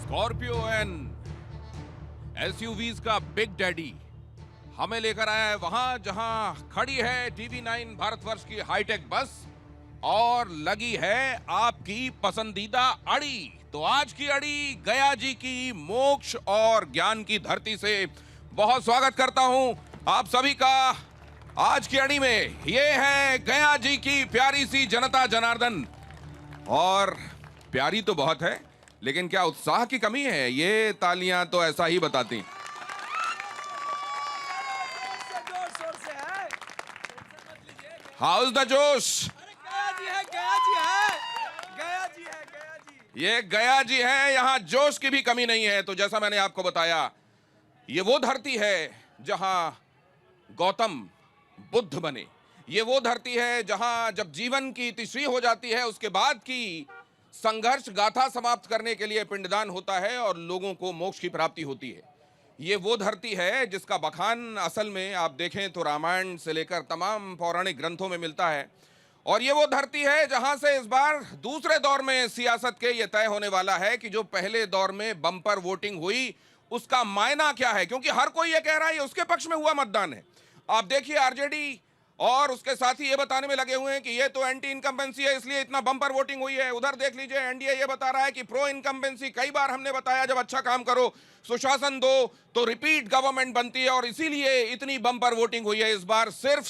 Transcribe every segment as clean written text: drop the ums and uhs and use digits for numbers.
Scorpio and SUVs का big daddy हमें लेकर आया है वहां जहां खड़ी है टीवी9 भारतवर्ष की हाईटेक बस और लगी है आपकी पसंदीदा अड़ी। तो आज की अड़ी गया जी की मोक्ष और ज्ञान की धरती से बहुत स्वागत करता हूं आप सभी का। आज की अड़ी में ये है गया जी की प्यारी सी जनता जनार्दन। और प्यारी तो बहुत है, लेकिन क्या उत्साह की कमी है? ये तालियां तो ऐसा ही बताती। हाउस द जोश। ये गया जी है, यहां जोश की भी कमी नहीं है। तो जैसा मैंने आपको बताया, ये वो धरती है जहां गौतम बुद्ध बने। ये वो धरती है जहां जब जीवन की इतिश्री हो जाती है, उसके बाद की संघर्ष गाथा समाप्त करने के लिए पिंडदान होता है और लोगों को मोक्ष की प्राप्ति होती है। ये वो धरती है जिसका बखान असल में आप देखें तो रामायण से लेकर तमाम पौराणिक ग्रंथों में मिलता है। और ये वो धरती है जहां से इस बार दूसरे दौर में सियासत के ये तय होने वाला है कि जो पहले दौर में बम्पर वोटिंग हुई उसका मायना क्या है, क्योंकि हर कोई ये कह रहा है ये उसके पक्ष में हुआ मतदान है। आप देखिए आरजेडी और उसके साथी ये बताने में लगे हुए हैं कि ये तो एंटी इनकम्बेंसी है इसलिए इतना बम्पर वोटिंग हुई है। उधर देख लीजिए एनडीए ये बता रहा है कि प्रो इनकम्बेंसी। कई बार हमने बताया जब अच्छा काम करो, सुशासन दो तो रिपीट गवर्नमेंट बनती है और इसीलिए इतनी बम्पर वोटिंग हुई है। इस बार सिर्फ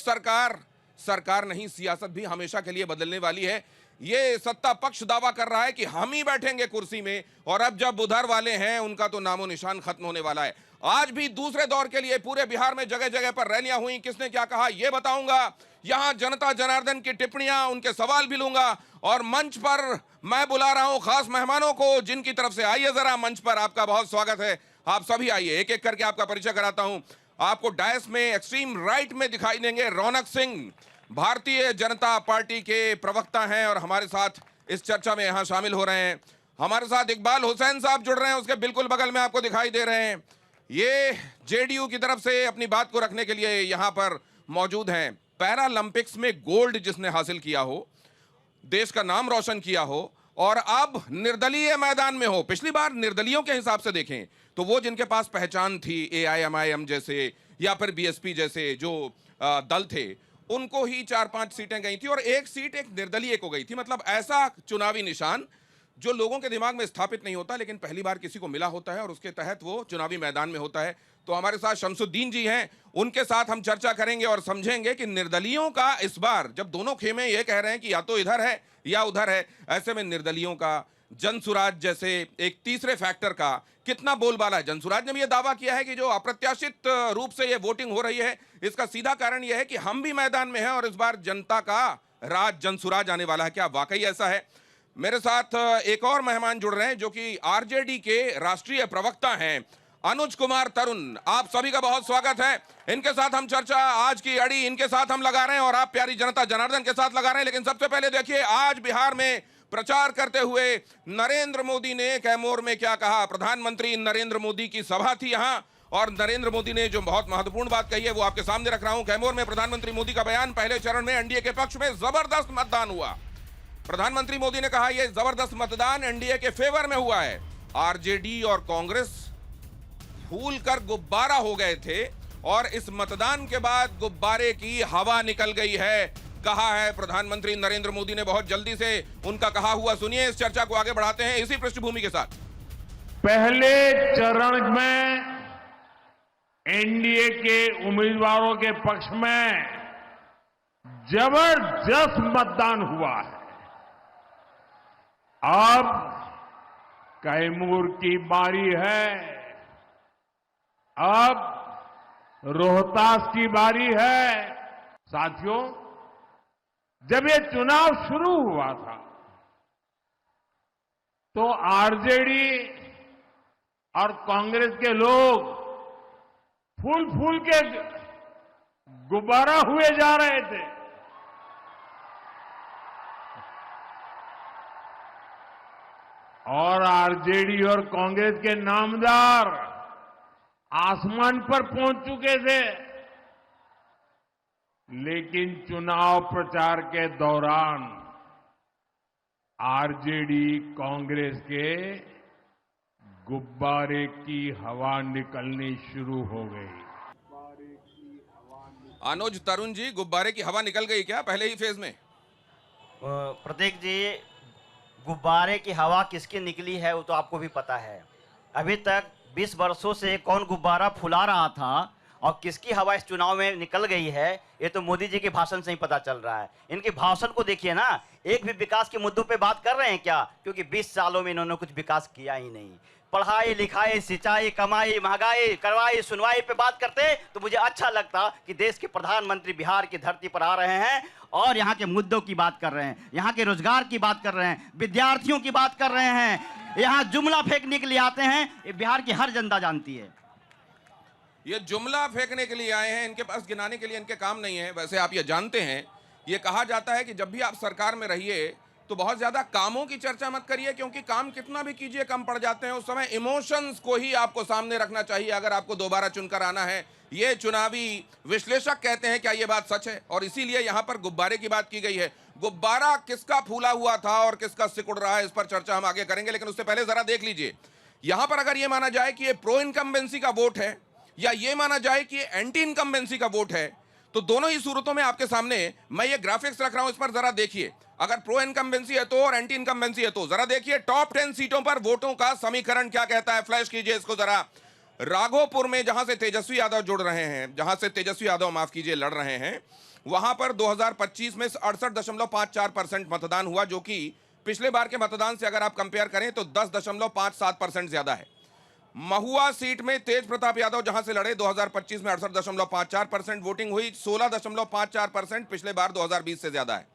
सरकार नहीं, सियासत भी हमेशा के लिए बदलने वाली है। ये सत्ता पक्ष दावा कर रहा है कि हम ही बैठेंगे कुर्सी में, और अब जब उधर वाले हैं उनका तो नामो निशान खत्म होने वाला है। आज भी दूसरे दौर के लिए पूरे बिहार में जगह जगह पर रैलियां हुई। किसने क्या कहा ये बताऊंगा। यहां जनता जनार्दन की टिप्पणियां, उनके सवाल भी लूंगा। और मंच पर मैं बुला रहा हूं खास मेहमानों को जिनकी तरफ से आइए जरा मंच पर। आपका बहुत स्वागत है, आप सभी आइए। एक एक करके आपका परिचय कराता हूं। आपको डायस में एक्सट्रीम राइट में दिखाई देंगे रौनक सिंह, भारतीय जनता पार्टी के प्रवक्ता हैं और हमारे साथ इस चर्चा में यहां शामिल हो रहे हैं। हमारे साथ इकबाल हुसैन साहब जुड़ रहे हैं, उसके बिल्कुल बगल में आपको दिखाई दे रहे हैं। ये जेडीयू की तरफ से अपनी बात को रखने के लिए यहां पर मौजूद हैं। पैरालंपिक्स में गोल्ड जिसने हासिल किया हो, देश का नाम रोशन किया हो और अब निर्दलीय मैदान में हो। पिछली बार निर्दलीयों के हिसाब से देखें तो वो जिनके पास पहचान थी एआईएमआईएम जैसे या फिर बीएसपी जैसे जो दल थे, उनको ही 4-5 सीटें गई थी और एक सीट एक निर्दलीय को गई थी। मतलब ऐसा चुनावी निशान जो लोगों के दिमाग में स्थापित नहीं होता, लेकिन पहली बार किसी को मिला होता है और उसके तहत वो चुनावी मैदान में होता है। तो हमारे साथ शमसुद्दीन जी हैं, उनके साथ हम चर्चा करेंगे और समझेंगे कि निर्दलीयों का इस बार जब दोनों खेमे ये कह रहे हैं कि या तो इधर है या उधर है, ऐसे में निर्दलीयों का, जनसुराज जैसे एक तीसरे फैक्टर का कितना बोलबाला है। जनसुराज ने भी यह दावा किया है कि जो अप्रत्याशित रूप से ये वोटिंग हो रही है इसका सीधा कारण यह है कि हम भी मैदान में हैं और इस बार जनता का राज जनसुराज आने वाला है। क्या वाकई ऐसा है? मेरे साथ एक और मेहमान जुड़ रहे हैं जो कि आरजेडी के राष्ट्रीय प्रवक्ता हैं, अनुज कुमार तरुण। आप सभी का बहुत स्वागत है। इनके साथ हम चर्चा, आज की अड़ी इनके साथ हम लगा रहे हैं और आप प्यारी जनता जनार्दन के साथ लगा रहे हैं। लेकिन सबसे पहले देखिए आज बिहार में प्रचार करते हुए नरेंद्र मोदी ने कैमूर में क्या कहा। प्रधानमंत्री नरेंद्र मोदी की सभा थी यहां और नरेंद्र मोदी ने जो बहुत महत्वपूर्ण बात कही है वो आपके सामने रख रहा हूं। कैमूर में प्रधानमंत्री मोदी का बयान, पहले चरण में एनडीए के पक्ष में जबरदस्त मतदान हुआ। प्रधानमंत्री मोदी ने कहा यह जबरदस्त मतदान एनडीए के फेवर में हुआ है। आरजेडी और कांग्रेस फूल कर गुब्बारा हो गए थे और इस मतदान के बाद गुब्बारे की हवा निकल गई है, कहा है प्रधानमंत्री नरेंद्र मोदी ने। बहुत जल्दी से उनका कहा हुआ सुनिए, इस चर्चा को आगे बढ़ाते हैं इसी पृष्ठभूमि के साथ। पहले चरण में एनडीए के उम्मीदवारों के पक्ष में जबरदस्त मतदान हुआ है। अब कैमूर की बारी है, अब रोहतास की बारी है। साथियों, जब ये चुनाव शुरू हुआ था तो आरजेडी और कांग्रेस के लोग फूल फूल के गुब्बारा हुए जा रहे थे। और आरजेडी और कांग्रेस के नामदार आसमान पर पहुंच चुके थे। लेकिन चुनाव प्रचार के दौरान आरजेडी कांग्रेस के गुब्बारे की हवा निकलनी शुरू हो गई। अनुज तरुण जी, गुब्बारे की हवा निकल गई क्या पहले ही फेज में? प्रतीक जी, गुब्बारे की हवा किसकी निकली है वो तो आपको भी पता है। अभी तक 20 वर्षों से कौन गुब्बारा फुला रहा था और किसकी हवा इस चुनाव में निकल गई है, ये तो मोदी जी के भाषण से ही पता चल रहा है। इनके भाषण को देखिए ना, एक भी विकास के मुद्दों पे बात कर रहे हैं क्या? क्योंकि 20 सालों में इन्होंने कुछ विकास किया ही नहीं। पढ़ाई लिखाई, सिंचाई, कमाई, महंगाई, करवाई, सुनवाई पे बात करते तो मुझे अच्छा लगता कि देश के प्रधानमंत्री बिहार की धरती पर आ रहे हैं और यहाँ के मुद्दों की बात कर रहे हैं, यहाँ के रोजगार की बात कर रहे हैं, विद्यार्थियों की बात कर रहे हैं। यहाँ जुमला फेंकने के लिए आते हैं, ये बिहार की हर जनता जानती है। ये जुमला फेंकने के लिए आए हैं, इनके पास गिनाने के लिए इनके काम नहीं है। वैसे आप ये जानते हैं, ये कहा जाता है कि जब भी आप सरकार में रहिए तो बहुत ज्यादा कामों की चर्चा मत करिए, क्योंकि काम कितना भी कीजिए कम पड़ जाते हैं। उस समय इमोशंस को ही आपको सामने रखना चाहिए अगर आपको दोबारा चुनकर आना है। ये चुनावी विश्लेषक कहते हैं, क्या ये बात सच है? और इसीलिए यहां पर गुब्बारे की बात की गई है। गुब्बारा किसका फूला हुआ था और किसका सिकुड़ रहा है, इस पर चर्चा हम आगे करेंगे, लेकिन उससे पहले जरा देख लीजिए। यहां पर अगर ये माना जाए कि ये प्रो इनकम्बेंसी का वोट है या ये माना जाए कि एंटी इनकम्बेंसी का वोट है, तो दोनों ही सूरतों में आपके सामने मैं ये ग्राफिक्स रख रहा हूं, इस पर जरा देखिए। अगर प्रो इनकम्बेंसी है तो और एंटी इनकम्बेंसी है तो जरा देखिए टॉप 10 सीटों पर वोटों का समीकरण क्या कहता है। फ्लैश कीजिए इसको जरा। राघोपुर में जहां से तेजस्वी यादव जुड़ रहे हैं, जहां से तेजस्वी यादव माफ कीजिए लड़ रहे हैं, वहां पर 2025 में 68.54% मतदान हुआ, जो कि पिछले बार के मतदान से अगर आप कंपेयर करें तो 10.57% ज्यादा है। महुआ सीट में तेज प्रताप यादव जहां से लड़े 2025 में 68.54% वोटिंग हुई, 16.54% पिछले बार 2020 से ज्यादा है।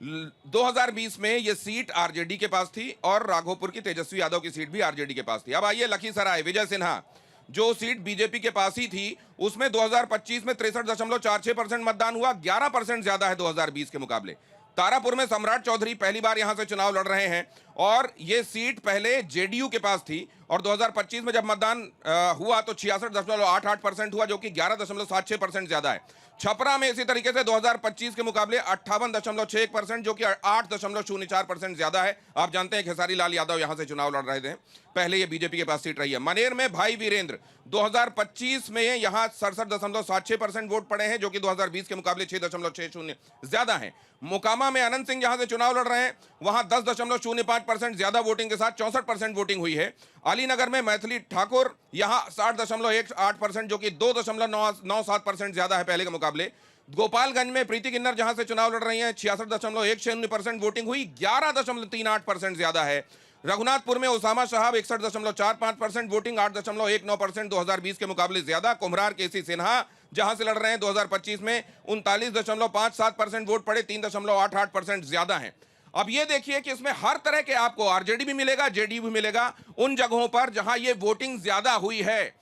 2020 में यह सीट आरजेडी के पास थी और राघोपुर की तेजस्वी यादव की सीट भी आरजेडी के पास थी। अब आइए लखीसराय, विजय सिन्हा, जो सीट बीजेपी के पास ही थी, उसमें 2025 में 63.46% मतदान हुआ, 11% ज्यादा है 2020 के मुकाबले। तारापुर में सम्राट चौधरी पहली बार यहां से चुनाव लड़ रहे हैं और यह सीट पहले जेडीयू के पास थी और 2025 में जब मतदान हुआ तो 66.88% हुआ, जो कि 11.76% ज्यादा है। छपरा में इसी तरीके से 2025 के मुकाबले 58.61%, जो कि 8.04% ज्यादा है। आप जानते हैं खेसारी लाल यादव यहां से चुनाव लड़ रहे थे, पहले ये बीजेपी के पास सीट रही है। मनेर में भाई वीरेंद्र 2025 में यहां 67.76% वोट पड़े हैं, जो कि 2020 के मुकाबले 6.60 ज्यादा है। मोकामा में अनंत सिंह जहां से चुनाव लड़ रहे हैं, वहां 10.05% ज्यादा वोटिंग के साथ 64% वोटिंग हुई है। अलीनगर में मैथिली ठाकुर यहां 60.18%, जो कि 2.97% ज्यादा है पहले के मुकाबले। गोपालगंज में प्रीति किन्नर जहां से चुनाव लड़ रही हैं, 66.10% वोटिंग हुई, 11.38% ज्यादा है। रघुनाथपुर में उसामा साहब 61.45% वोटिंग, 8.19% 2020 के मुकाबले ज्यादा। कुम्हरार केसी सिन्हा जहां से लड़ रहे हैं 2025 में 39.57% वोट पड़े, 3.88% ज्यादा हैं। अब ये देखिए कि इसमें हर तरह के आपको आरजेडी भी मिलेगा, जेडीयू भी मिलेगा उन जगहों पर जहां ये वोटिंग ज्यादा हुई है।